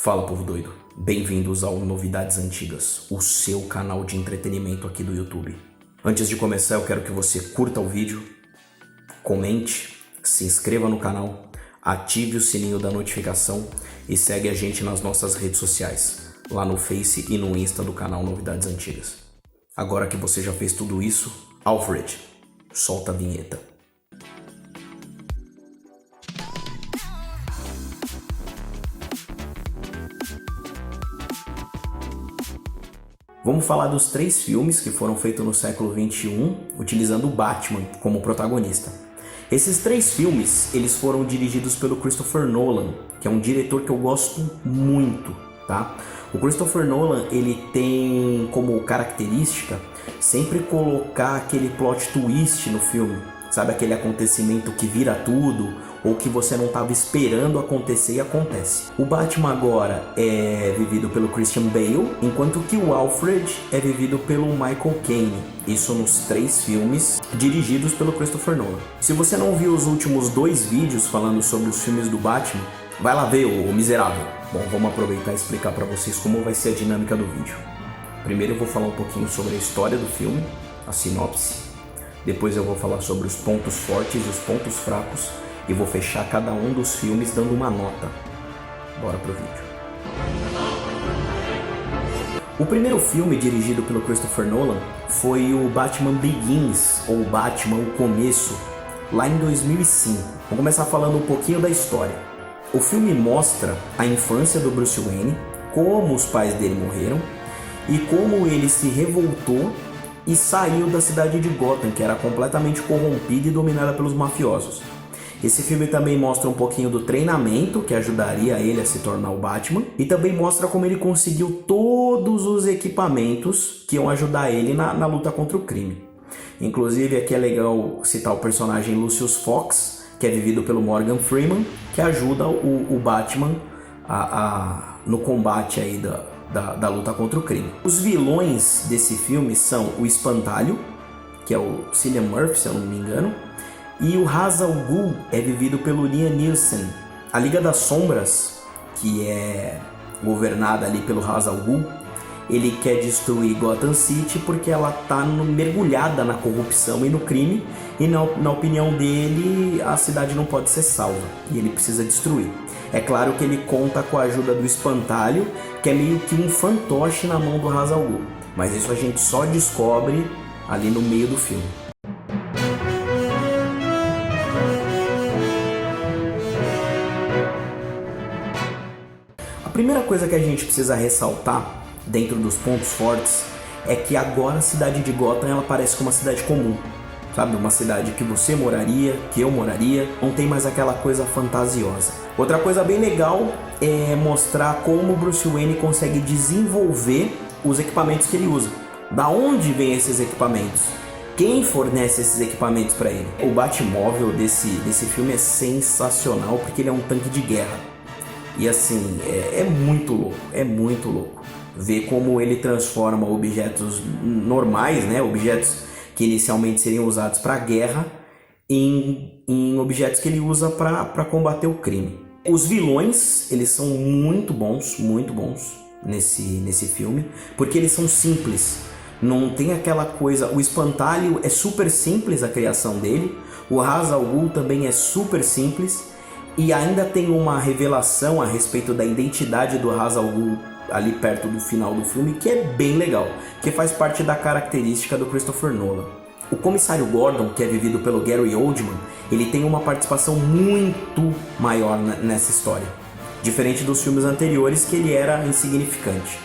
Fala, povo doido, bem-vindos ao Novidades Antigas, o seu canal de entretenimento aqui do YouTube. Antes de começar, eu quero que você curta o vídeo, comente, se inscreva no canal, ative o sininho da notificação e segue a gente nas nossas redes sociais, lá no Face e no Insta do canal Novidades Antigas. Agora que você já fez tudo isso, Alfred, solta a vinheta. Vamos falar dos 3 filmes que foram feitos no século XXI, utilizando o Batman como protagonista. Esses 3 filmes, eles foram dirigidos pelo Christopher Nolan, que é um diretor que eu gosto muito, tá? O Christopher Nolan, ele tem como característica sempre colocar aquele plot twist no filme, sabe? Aquele acontecimento que vira tudo, ou que você não estava esperando acontecer e acontece. O Batman agora é vivido pelo Christian Bale, enquanto que o Alfred é vivido pelo Michael Caine. Isso nos 3 filmes dirigidos pelo Christopher Nolan. Se você não viu os últimos 2 vídeos falando sobre os filmes do Batman, vai lá ver, o miserável. Bom, vamos aproveitar e explicar para vocês como vai ser a dinâmica do vídeo. Primeiro eu vou falar um pouquinho sobre a história do filme, a sinopse. Depois eu vou falar sobre os pontos fortes e os pontos fracos. E vou fechar cada um dos filmes dando uma nota. Bora pro vídeo. O primeiro filme dirigido pelo Christopher Nolan foi o Batman Begins, ou Batman O Começo, lá em 2005. Vou começar falando um pouquinho da história. O filme mostra a infância do Bruce Wayne, como os pais dele morreram e como ele se revoltou e saiu da cidade de Gotham, que era completamente corrompida e dominada pelos mafiosos. Esse filme também mostra um pouquinho do treinamento que ajudaria ele a se tornar o Batman e também mostra como ele conseguiu todos os equipamentos que iam ajudar ele na luta contra o crime. Inclusive aqui é legal citar o personagem Lucius Fox, que é vivido pelo Morgan Freeman, que ajuda o Batman no combate aí da luta contra o crime. Os vilões desse filme são o Espantalho, que é o Cillian Murphy, se eu não me engano, e o Ra's al Ghul é vivido pelo Liam Neeson. A Liga das Sombras, que é governada ali pelo Ra's al Ghul, ele quer destruir Gotham City porque ela está mergulhada na corrupção e no crime, e na opinião dele a cidade não pode ser salva e ele precisa destruir. É claro que ele conta com a ajuda do Espantalho, que é meio que um fantoche na mão do Ra's al Ghul, mas isso a gente só descobre ali no meio do filme. A primeira coisa que a gente precisa ressaltar dentro dos pontos fortes é que agora a cidade de Gotham ela parece como uma cidade comum, sabe? Uma cidade que você moraria, que eu moraria, não tem mais aquela coisa fantasiosa. Outra coisa bem legal é mostrar como o Bruce Wayne consegue desenvolver os equipamentos que ele usa. Da onde vêm esses equipamentos? Quem fornece esses equipamentos para ele? O Batmóvel desse filme é sensacional porque ele é um tanque de guerra. E assim, é muito louco ver como ele transforma objetos normais, né, objetos que inicialmente seriam usados para guerra, em objetos que ele usa para combater o crime. Os vilões, eles são muito bons nesse filme, porque eles são simples, não tem aquela coisa, o Espantalho é super simples a criação dele, o Ra's al Ghul também é super simples, e ainda tem uma revelação a respeito da identidade do Ra's al Ghul ali perto do final do filme, que é bem legal, que faz parte da característica do Christopher Nolan. O comissário Gordon, que é vivido pelo Gary Oldman, ele tem uma participação muito maior nessa história, diferente dos filmes anteriores que ele era insignificante.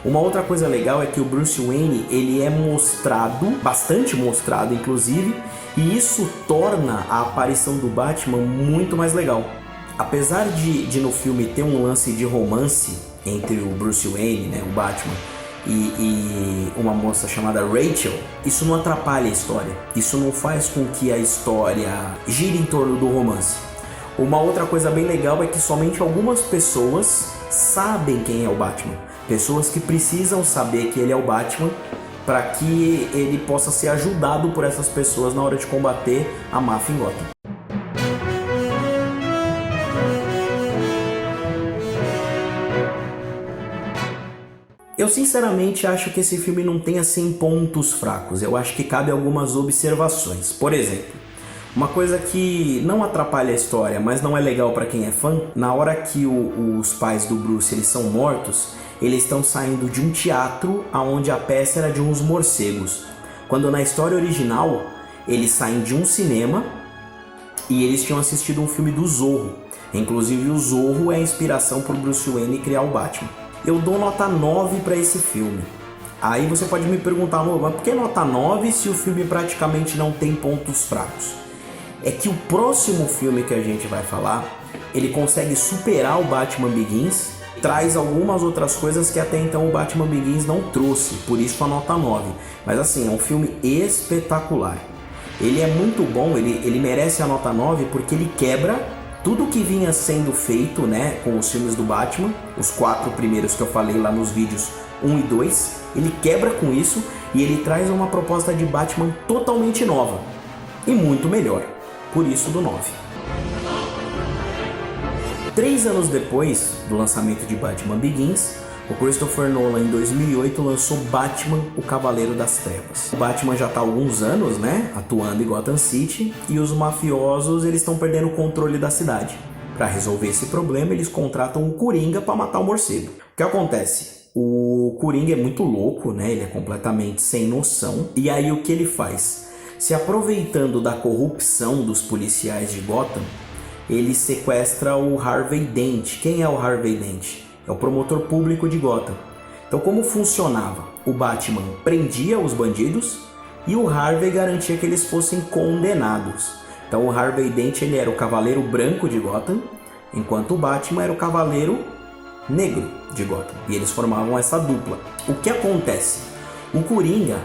Uma outra coisa legal é que o Bruce Wayne ele é mostrado, bastante mostrado inclusive, e isso torna a aparição do Batman muito mais legal. Apesar de no filme ter um lance de romance entre o Bruce Wayne, né, o Batman, e uma moça chamada Rachel, isso não atrapalha a história. Isso não faz com que a história gire em torno do romance. Uma outra coisa bem legal é que somente algumas pessoas sabem quem é o Batman. Pessoas que precisam saber que ele é o Batman para que ele possa ser ajudado por essas pessoas na hora de combater a máfia em Gotham. Eu sinceramente acho que esse filme não tem assim pontos fracos, eu acho que cabe algumas observações. Por exemplo, uma coisa que não atrapalha a história, mas não é legal pra quem é fã, na hora que os pais do Bruce eles são mortos, eles estão saindo de um teatro onde a peça era de uns morcegos. Quando na história original, eles saem de um cinema e eles tinham assistido um filme do Zorro. Inclusive o Zorro é a inspiração para o Bruce Wayne criar o Batman. Eu dou nota 9 para esse filme. Aí você pode me perguntar, mas por que nota 9 se o filme praticamente não tem pontos fracos? É que o próximo filme que a gente vai falar, ele consegue superar o Batman Begins, traz algumas outras coisas que até então o Batman Begins não trouxe, por isso a nota 9. Mas assim, é um filme espetacular. Ele é muito bom, ele merece a nota 9 porque ele quebra tudo que vinha sendo feito, né, com os filmes do Batman, os 4 primeiros que eu falei lá nos vídeos 1 e 2, ele quebra com isso e ele traz uma proposta de Batman totalmente nova e muito melhor, por isso do 9. 3 anos depois do lançamento de Batman Begins, o Christopher Nolan, em 2008, lançou Batman, o Cavaleiro das Trevas. O Batman já está há alguns anos, né, atuando em Gotham City, e os mafiosos eles estão perdendo o controle da cidade. Para resolver esse problema, eles contratam o Coringa para matar o morcego. O que acontece? O Coringa é muito louco, né, ele é completamente sem noção, e aí o que ele faz? Se aproveitando da corrupção dos policiais de Gotham, ele sequestra o Harvey Dent. Quem é o Harvey Dent? É o promotor público de Gotham. Então como funcionava? O Batman prendia os bandidos e o Harvey garantia que eles fossem condenados. Então o Harvey Dent ele era o cavaleiro branco de Gotham, enquanto o Batman era o cavaleiro negro de Gotham. E eles formavam essa dupla. O que acontece? O Coringa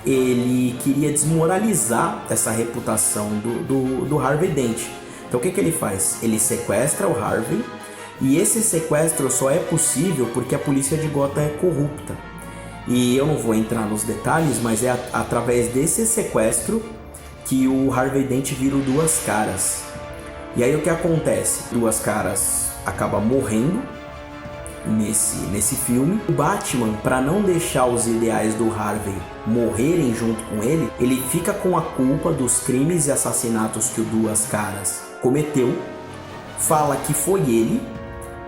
ele queria desmoralizar essa reputação do Harvey Dent. Então o que ele faz? Ele sequestra o Harvey. E esse sequestro só é possível porque a polícia de Gotham é corrupta. E eu não vou entrar nos detalhes, mas é através desse sequestro que o Harvey Dent vira o Duas Caras. E aí o que acontece? Duas Caras acaba morrendo nesse filme. O Batman, para não deixar os ideais do Harvey morrerem junto com ele, ele fica com a culpa dos crimes e assassinatos que o Duas Caras cometeu, fala que foi ele,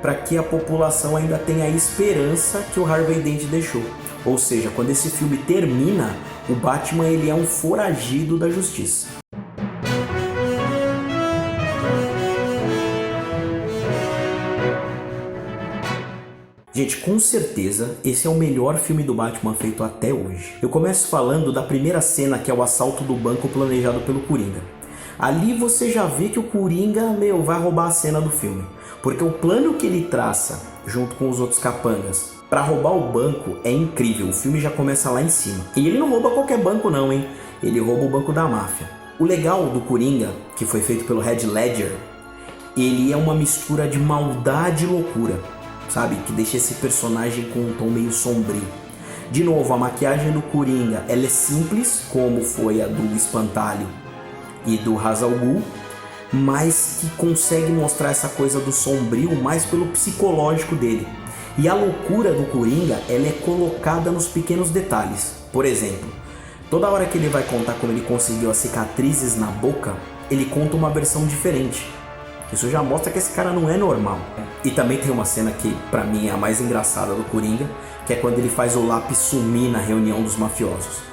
para que a população ainda tenha a esperança que o Harvey Dent deixou. Ou seja, quando esse filme termina, o Batman ele é um foragido da justiça. Gente, com certeza esse é o melhor filme do Batman feito até hoje. Eu começo falando da primeira cena, que é o assalto do banco planejado pelo Coringa. Ali você já vê que o Coringa, vai roubar a cena do filme. Porque o plano que ele traça, junto com os outros capangas, para roubar o banco é incrível. O filme já começa lá em cima. E ele não rouba qualquer banco não, hein? Ele rouba o banco da máfia. O legal do Coringa, que foi feito pelo Heath Ledger, ele é uma mistura de maldade e loucura, sabe? Que deixa esse personagem com um tom meio sombrio. De novo, a maquiagem do Coringa, ela é simples, como foi a do Espantalho e do Ra's al Ghul, mas que consegue mostrar essa coisa do sombrio mais pelo psicológico dele. E a loucura do Coringa, ela é colocada nos pequenos detalhes. Por exemplo, toda hora que ele vai contar como ele conseguiu as cicatrizes na boca, ele conta uma versão diferente. Isso já mostra que esse cara não é normal. E também tem uma cena que, pra mim, é a mais engraçada do Coringa, que é quando ele faz o lápis sumir na reunião dos mafiosos.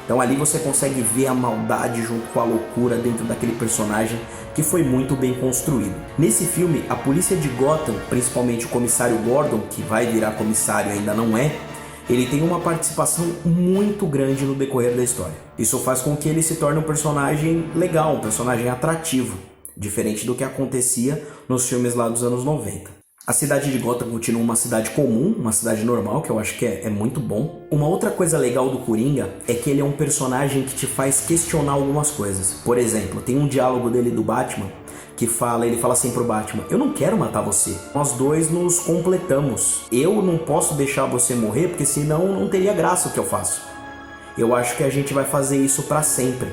Então ali você consegue ver a maldade junto com a loucura dentro daquele personagem que foi muito bem construído. Nesse filme, a polícia de Gotham, principalmente o comissário Gordon, que vai virar comissário ainda não é, ele tem uma participação muito grande no decorrer da história. Isso faz com que ele se torne um personagem legal, um personagem atrativo, diferente do que acontecia nos filmes lá dos anos 90. A cidade de Gotham continua uma cidade comum, uma cidade normal, que eu acho que é muito bom. Uma outra coisa legal do Coringa é que ele é um personagem que te faz questionar algumas coisas. Por exemplo, tem um diálogo dele do Batman que ele fala assim pro Batman: eu não quero matar você, nós dois nos completamos. Eu não posso deixar você morrer porque senão não teria graça o que eu faço. Eu acho que a gente vai fazer isso pra sempre.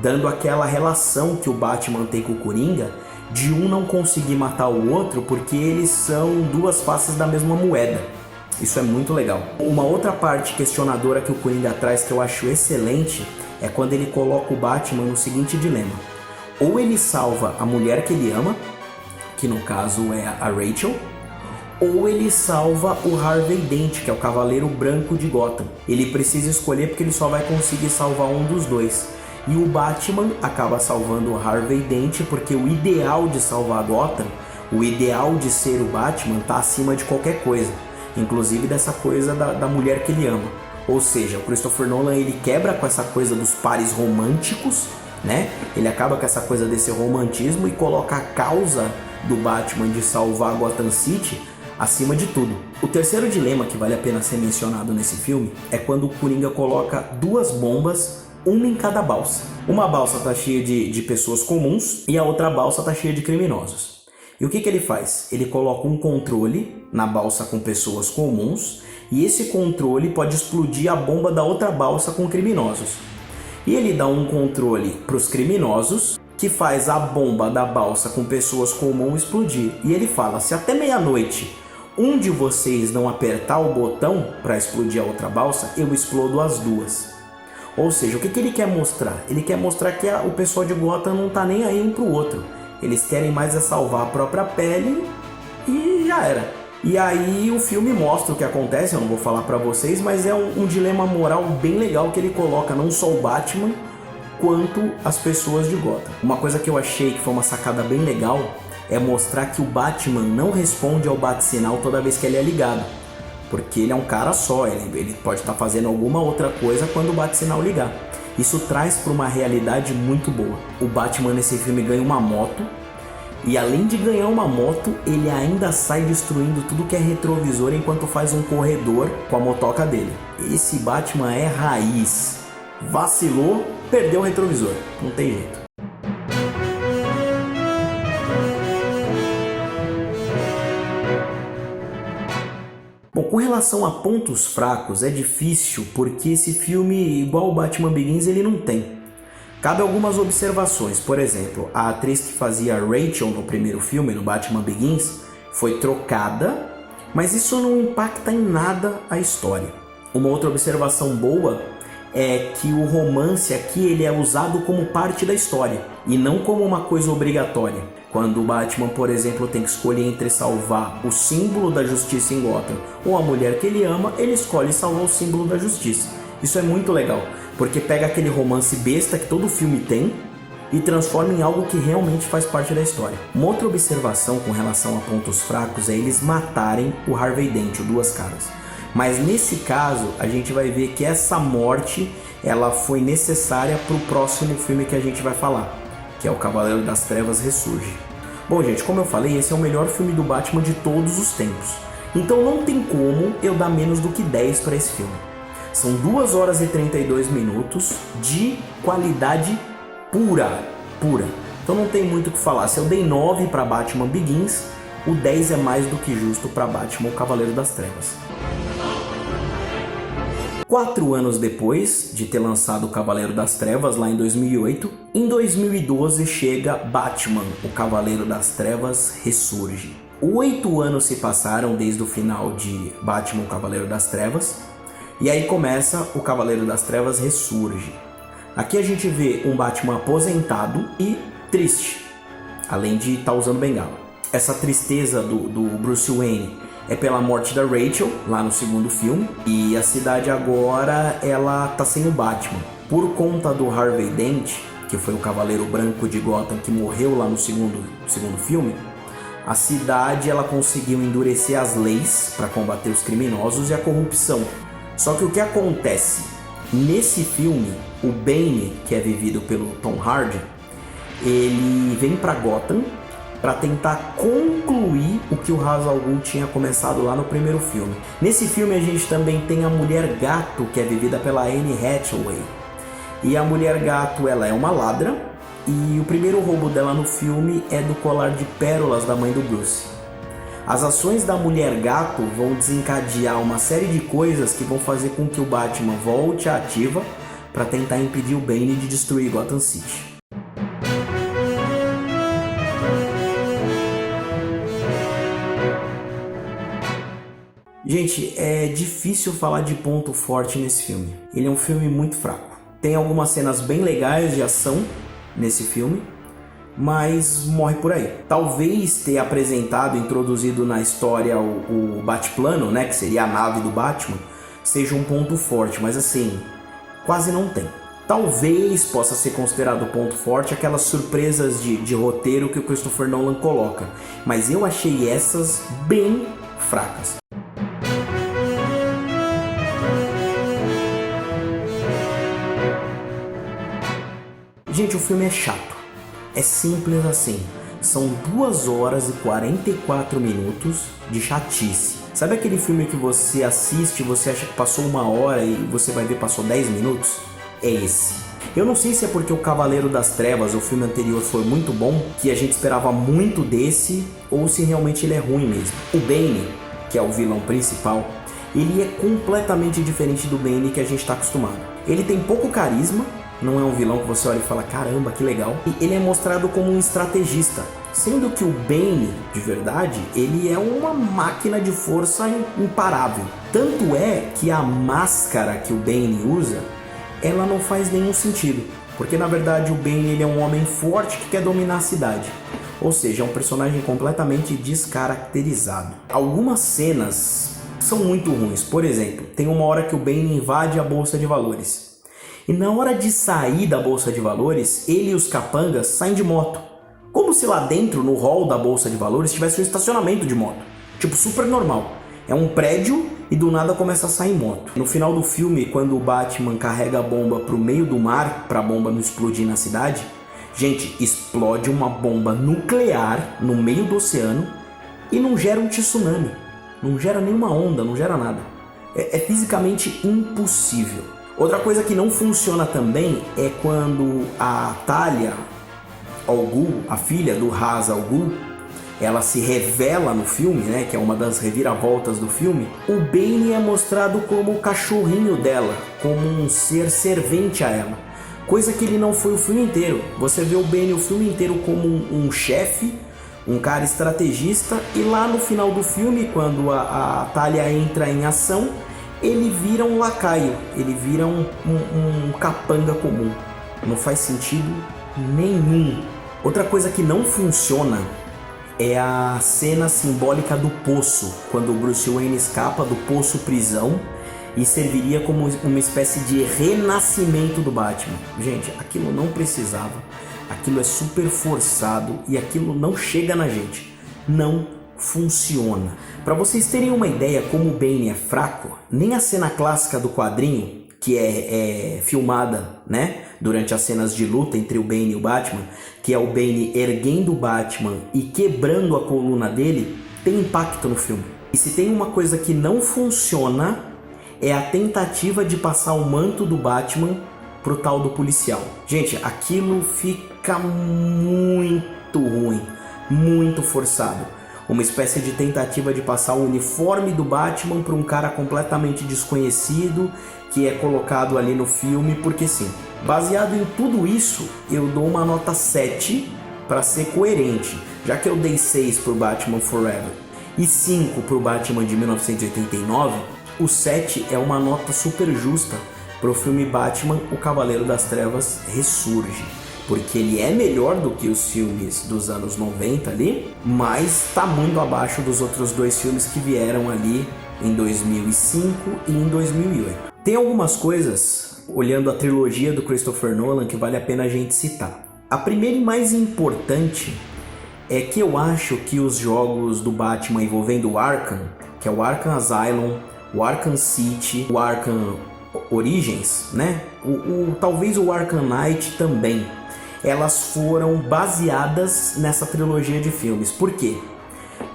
Dando aquela relação que o Batman tem com o Coringa, de um não conseguir matar o outro porque eles são duas faces da mesma moeda. Isso é muito legal. Uma outra parte questionadora que o Coringa traz que eu acho excelente é quando ele coloca o Batman no seguinte dilema. Ou ele salva a mulher que ele ama, que no caso é a Rachel, ou ele salva o Harvey Dent, que é o Cavaleiro Branco de Gotham. Ele precisa escolher porque ele só vai conseguir salvar um dos dois. E o Batman acaba salvando o Harvey Dent porque o ideal de salvar Gotham, o ideal de ser o Batman, tá acima de qualquer coisa. Inclusive dessa coisa da mulher que ele ama. Ou seja, o Christopher Nolan ele quebra com essa coisa dos pares românticos, né? Ele acaba com essa coisa desse romantismo e coloca a causa do Batman de salvar Gotham City acima de tudo. O terceiro dilema que vale a pena ser mencionado nesse filme é quando o Coringa coloca duas bombas, uma em cada balsa. Uma balsa tá cheia de pessoas comuns e a outra balsa tá cheia de criminosos. E o que ele faz? Ele coloca um controle na balsa com pessoas comuns e esse controle pode explodir a bomba da outra balsa com criminosos. E ele dá um controle para os criminosos que faz a bomba da balsa com pessoas comuns explodir. E ele fala, se até meia-noite um de vocês não apertar o botão para explodir a outra balsa, eu explodo as duas. Ou seja, o que ele quer mostrar? Ele quer mostrar que o pessoal de Gotham não tá nem aí um pro outro. Eles querem mais é salvar a própria pele e já era. E aí o filme mostra o que acontece, eu não vou falar pra vocês, mas é um dilema moral bem legal que ele coloca não só o Batman, quanto as pessoas de Gotham. Uma coisa que eu achei que foi uma sacada bem legal é mostrar que o Batman não responde ao bate-sinal toda vez que ele é ligado. Porque ele é um cara só, ele pode estar fazendo alguma outra coisa quando o bate-sinal ligar. Isso traz para uma realidade muito boa. O Batman nesse filme ganha uma moto, e além de ganhar uma moto, ele ainda sai destruindo tudo que é retrovisor enquanto faz um corredor com a motoca dele. Esse Batman é raiz. Vacilou, perdeu o retrovisor. Não tem jeito. Bom, com relação a pontos fracos, é difícil porque esse filme, igual o Batman Begins, ele não tem. Cabe algumas observações. Por exemplo, a atriz que fazia Rachel no primeiro filme, no Batman Begins, foi trocada, mas isso não impacta em nada a história. Uma outra observação boa é que o romance aqui ele é usado como parte da história e não como uma coisa obrigatória. Quando o Batman, por exemplo, tem que escolher entre salvar o símbolo da justiça em Gotham ou a mulher que ele ama, ele escolhe salvar o símbolo da justiça. Isso é muito legal, porque pega aquele romance besta que todo filme tem e transforma em algo que realmente faz parte da história. Uma outra observação com relação a pontos fracos é eles matarem o Harvey Dent, o Duas Caras. Mas nesse caso, a gente vai ver que essa morte ela foi necessária para o próximo filme que a gente vai falar, que é o Cavaleiro das Trevas Ressurge. Bom, gente, como eu falei, esse é o melhor filme do Batman de todos os tempos. Então não tem como eu dar menos do que 10 para esse filme. São 2 horas e 32 minutos de qualidade pura. Então não tem muito o que falar. Se eu dei 9 para Batman Begins, o 10 é mais do que justo para Batman, o Cavaleiro das Trevas. 4 anos depois de ter lançado o Cavaleiro das Trevas, lá em 2008, em 2012 chega Batman, o Cavaleiro das Trevas Ressurge. 8 anos se passaram desde o final de Batman, o Cavaleiro das Trevas, e aí começa o Cavaleiro das Trevas Ressurge. Aqui a gente vê um Batman aposentado e triste, além de estar usando bengala. Essa tristeza do Bruce Wayne é pela morte da Rachel, lá no segundo filme, e a cidade agora ela tá sem o Batman. Por conta do Harvey Dent, que foi o Cavaleiro Branco de Gotham que morreu lá no segundo filme, a cidade ela conseguiu endurecer as leis para combater os criminosos e a corrupção. Só que o que acontece? Nesse filme, o Bane, que é vivido pelo Tom Hardy, ele vem para Gotham para tentar concluir o que o Ra's al Ghul tinha começado lá no primeiro filme. Nesse filme a gente também tem a Mulher Gato, que é vivida pela Anne Hathaway. E a Mulher Gato, ela é uma ladra, e o primeiro roubo dela no filme é do colar de pérolas da mãe do Bruce. As ações da Mulher Gato vão desencadear uma série de coisas que vão fazer com que o Batman volte à ativa para tentar impedir o Bane de destruir Gotham City. Gente, é difícil falar de ponto forte nesse filme. Ele é um filme muito fraco. Tem algumas cenas bem legais de ação nesse filme, mas morre por aí. Talvez ter apresentado, introduzido na história o Batplano, né, que seria a nave do Batman, seja um ponto forte, mas assim, quase não tem. Talvez possa ser considerado ponto forte aquelas surpresas de roteiro que o Christopher Nolan coloca, mas eu achei essas bem fracas. Gente, o filme é chato. É simples assim. São 2 horas e 44 minutos de chatice. Sabe aquele filme que você assiste e você acha que passou 1 hora e você vai ver passou 10 minutos? É esse. Eu não sei se é porque o Cavaleiro das Trevas, o filme anterior, foi muito bom, que a gente esperava muito desse, ou se realmente ele é ruim mesmo. O Bane, que é o vilão principal, ele é completamente diferente do Bane que a gente está acostumado. Ele tem pouco carisma, não é um vilão que você olha e fala, caramba, que legal. E ele é mostrado como um estrategista, sendo que o Bane, de verdade, ele é uma máquina de força imparável. Tanto é que a máscara que o Bane usa, ela não faz nenhum sentido, porque na verdade o Bane ele é um homem forte que quer dominar a cidade. Ou seja, é um personagem completamente descaracterizado. Algumas cenas são muito ruins. Por exemplo, tem uma hora que o Bane invade a Bolsa de Valores. E na hora de sair da Bolsa de Valores, ele e os capangas saem de moto. Como se lá dentro, no hall da Bolsa de Valores, tivesse um estacionamento de moto. Tipo, super normal. É um prédio e do nada começa a sair moto. No final do filme, quando o Batman carrega a bomba pro meio do mar, pra bomba não explodir na cidade, gente, explode uma bomba nuclear no meio do oceano e não gera um tsunami. Não gera nenhuma onda, não gera nada. É fisicamente impossível. Outra coisa que não funciona também é quando a Talia Al Ghul, a filha do Ra's al Ghul, ela se revela no filme, né, que é uma das reviravoltas do filme. O Bane é mostrado como o cachorrinho dela, como um ser servente a ela, coisa que ele não foi o filme inteiro. Você vê o Bane o filme inteiro como um chefe, um cara estrategista, e lá no final do filme, quando a Talia entra em ação, ele vira um lacaio, ele vira um capanga comum. Não faz sentido nenhum. Outra coisa que não funciona é a cena simbólica do poço, quando o Bruce Wayne escapa do poço prisão e serviria como uma espécie de renascimento do Batman. Gente, aquilo não precisava, aquilo é super forçado e aquilo não chega na gente. Não funciona. Para vocês terem uma ideia como o Bane é fraco, nem a cena clássica do quadrinho, que é filmada, né, durante as cenas de luta entre o Bane e o Batman, que é o Bane erguendo o Batman e quebrando a coluna dele, tem impacto no filme. E se tem uma coisa que não funciona, é a tentativa de passar o manto do Batman pro tal do policial. Gente, aquilo fica muito ruim, muito forçado. Uma espécie de tentativa de passar o uniforme do Batman para um cara completamente desconhecido que é colocado ali no filme porque sim. Baseado em tudo isso, eu dou uma nota 7 para ser coerente, já que eu dei 6 pro Batman Forever e 5 pro Batman de 1989, o 7 é uma nota super justa pro filme Batman, o Cavaleiro das Trevas Ressurge. Porque ele é melhor do que os filmes dos anos 90 ali, mas tá muito abaixo dos outros 2 filmes que vieram ali em 2005 e em 2008. Tem algumas coisas, olhando a trilogia do Christopher Nolan, que vale a pena a gente citar. A primeira e mais importante é que eu acho que os jogos do Batman envolvendo o Arkham, que é o Arkham Asylum, o Arkham City, o Arkham Origins, né? Talvez o Arkham Knight também, elas foram baseadas nessa trilogia de filmes. Por quê?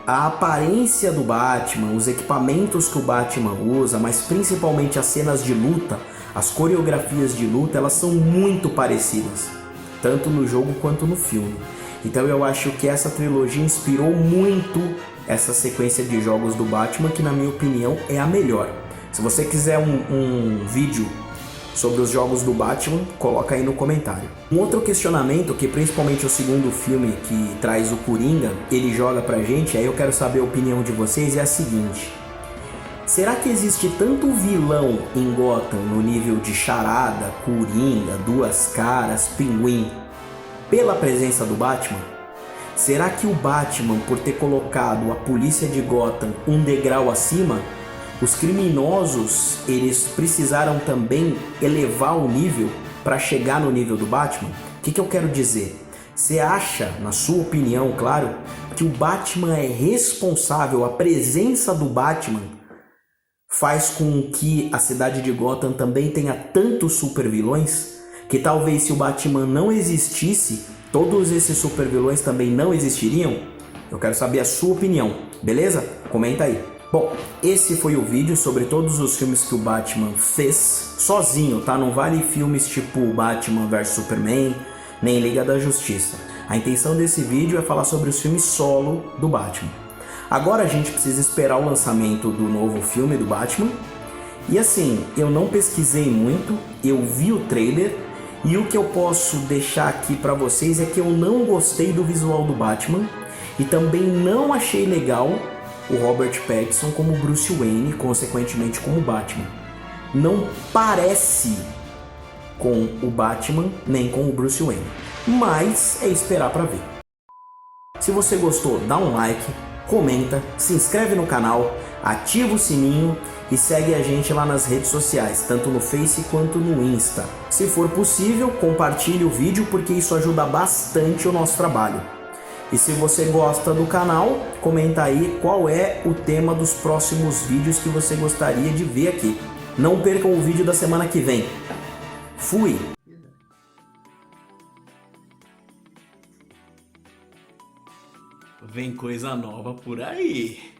A aparência do Batman, os equipamentos que o Batman usa, mas principalmente as cenas de luta, as coreografias de luta, elas são muito parecidas, tanto no jogo quanto no filme. Então eu acho que essa trilogia inspirou muito essa sequência de jogos do Batman, que na minha opinião é a melhor. Se você quiser um vídeo sobre os jogos do Batman, coloca aí no comentário. Um outro questionamento, que principalmente o segundo filme que traz o Coringa, ele joga pra gente, aí eu quero saber a opinião de vocês, é a seguinte: Será que existe tanto vilão em Gotham no nível de Charada, Coringa, Duas Caras, Pinguim, pela presença do Batman? Será que o Batman, por ter colocado a polícia de Gotham um degrau acima, os criminosos eles precisaram também elevar o nível para chegar no nível do Batman? O que eu quero dizer? Você acha, na sua opinião, claro, que o Batman é responsável, a presença do Batman faz com que a cidade de Gotham também tenha tantos supervilões, que talvez se o Batman não existisse, todos esses supervilões também não existiriam? Eu quero saber a sua opinião, beleza? Comenta aí. Bom, esse foi o vídeo sobre todos os filmes que o Batman fez sozinho, tá? Não vale filmes tipo Batman vs Superman, nem Liga da Justiça. A intenção desse vídeo é falar sobre os filmes solo do Batman. Agora a gente precisa esperar o lançamento do novo filme do Batman. E assim, eu não pesquisei muito, eu vi o trailer e o que eu posso deixar aqui pra vocês é que eu não gostei do visual do Batman e também não achei legal o Robert Pattinson como Bruce Wayne, consequentemente como Batman. Não parece com o Batman nem com o Bruce Wayne, mas é esperar pra ver. Se você gostou, dá um like, comenta, se inscreve no canal, ativa o sininho e segue a gente lá nas redes sociais, tanto no Face quanto no Insta. Se for possível, compartilhe o vídeo porque isso ajuda bastante o nosso trabalho. E se você gosta do canal, comenta aí qual é o tema dos próximos vídeos que você gostaria de ver aqui. Não percam o vídeo da semana que vem. Fui! Vem coisa nova por aí.